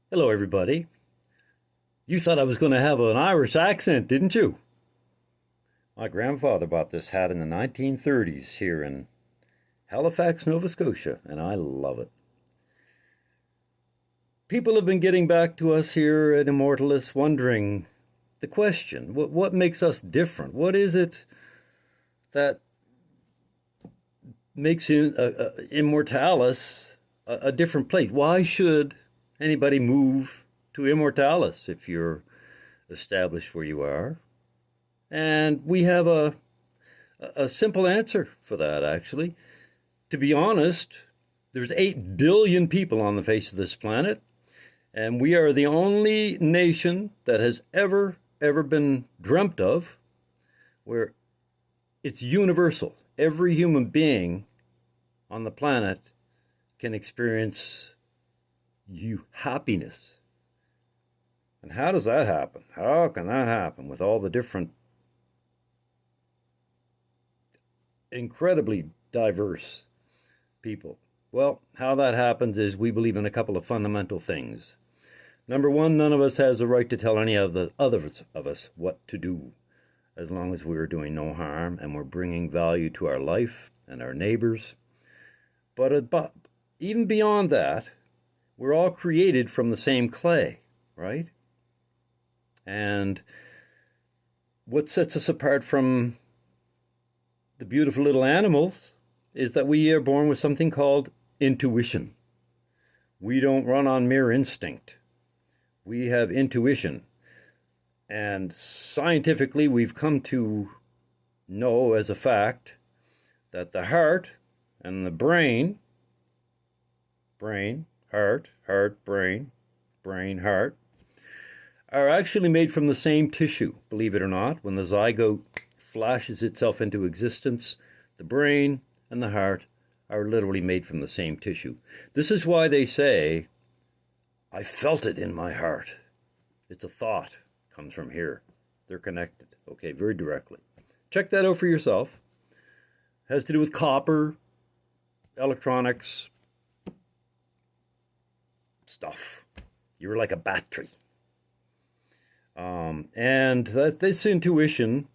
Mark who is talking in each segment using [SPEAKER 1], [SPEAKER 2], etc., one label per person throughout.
[SPEAKER 1] Hello, everybody. You thought I was going to have an Irish accent, didn't you? My grandfather bought this hat in the 1930s here in Halifax, Nova Scotia, and I love it. People have been getting back to us here at Immortalis wondering the question, what makes us different? What is it that makes Immortalis a different place? Why should anybody move to Immortalis if you're established where you are? And we have a simple answer for that, actually. To be honest, there's 8 billion people on the face of this planet, and we are the only nation that has ever been dreamt of where it's universal. Every human being on the planet can experience happiness. And how does that happen? How can that happen with all the different, incredibly diverse people? Well, how that happens is we believe in a couple of fundamental things. Number one, none of us has the right to tell any of the others of us what to do, as long as we're doing no harm and we're bringing value to our life and our neighbors. But even beyond that, we're all created from the same clay, right? And what sets us apart from the beautiful little animals is that we are born with something called intuition. We don't run on mere instinct. We have intuition. And scientifically, we've come to know as a fact that the heart and the brain, heart, brain, heart, are actually made from the same tissue, believe it or not. When the zygote flashes itself into existence, the brain and the heart are literally made from the same tissue. This is why they say, I felt it in my heart. It's a thought. It comes from here. They're connected. Okay, very directly. Check that out for yourself. It has to do with copper, electronics, stuff. You're like a battery. And that this intuition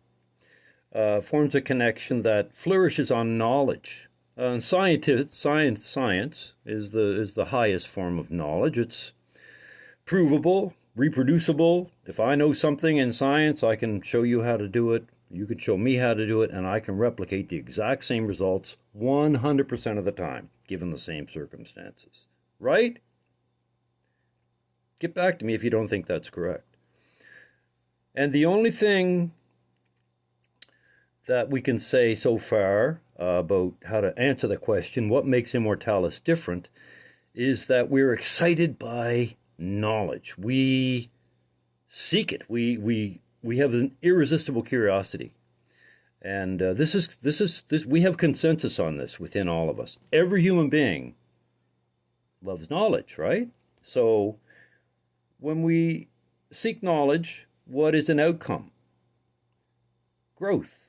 [SPEAKER 1] forms a connection that flourishes on knowledge. Science is the highest form of knowledge. It's provable, reproducible. If I know something in science, I can show you how to do it. You can show me how to do it, and I can replicate the exact same results 100% of the time, given the same circumstances. Right? Get back to me if you don't think that's correct. And the only thing that we can say so far about how to answer the question, what makes Immortalis different, is that we're excited by knowledge. We seek it. We have an irresistible curiosity. And we have consensus on this within all of us. Every human being loves knowledge, right? So when we seek knowledge, what is an outcome? Growth.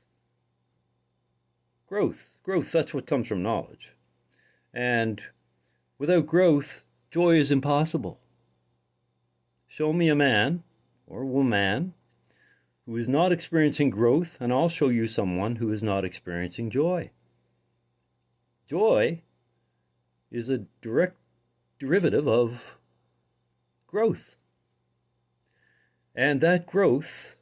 [SPEAKER 1] Growth, that's what comes from knowledge. And without growth, joy is impossible. Show me a man or woman who is not experiencing growth, and I'll show you someone who is not experiencing joy. Joy is a direct derivative of growth. And that growth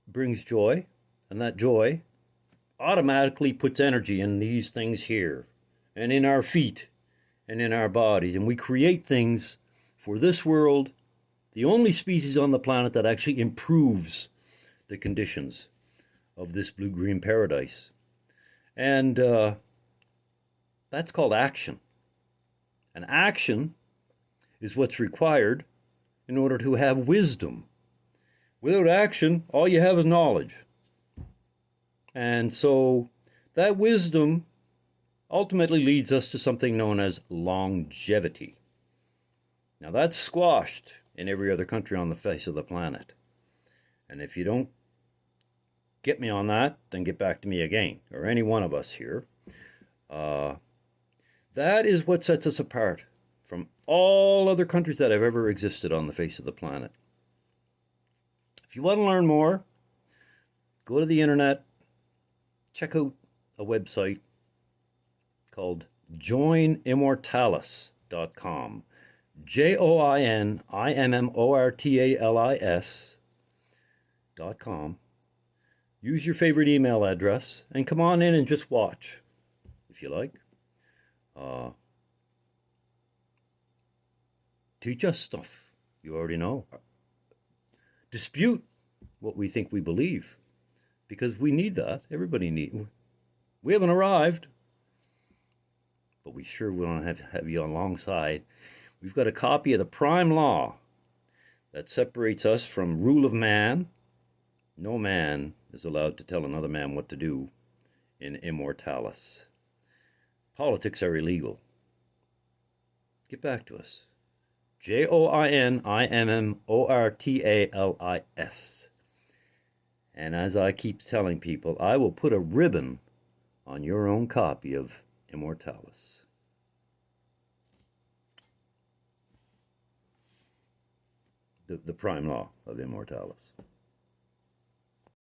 [SPEAKER 1] brings joy, and that joy automatically puts energy in these things here, and in our feet, and in our bodies. And we create things for this world, the only species on the planet that actually improves the conditions of this blue-green paradise. And that's called action. And action is what's required in order to have wisdom. Without action, all you have is knowledge. And so that wisdom ultimately leads us to something known as longevity. Now that's squashed in every other country on the face of the planet. And if you don't get me on that, then get back to me again, or any one of us here. That is what sets us apart from all other countries that have ever existed on the face of the planet. If you want to learn more, go to the internet, check out a website called joinimmortalis.com. joinimmortalis.com. Use your favorite email address and come on in and just watch, if you like. Teach us stuff you already know. Dispute what we think we believe, because we need that. Everybody needs. We haven't arrived, but we sure want to have you alongside. We've got a copy of the prime law that separates us from rule of man. No man is allowed to tell another man what to do in Immortalis. Politics are illegal. Get back to us. joinimmortalis. And as I keep telling people, I will put a ribbon on your own copy of Immortalis. The prime law of Immortalis.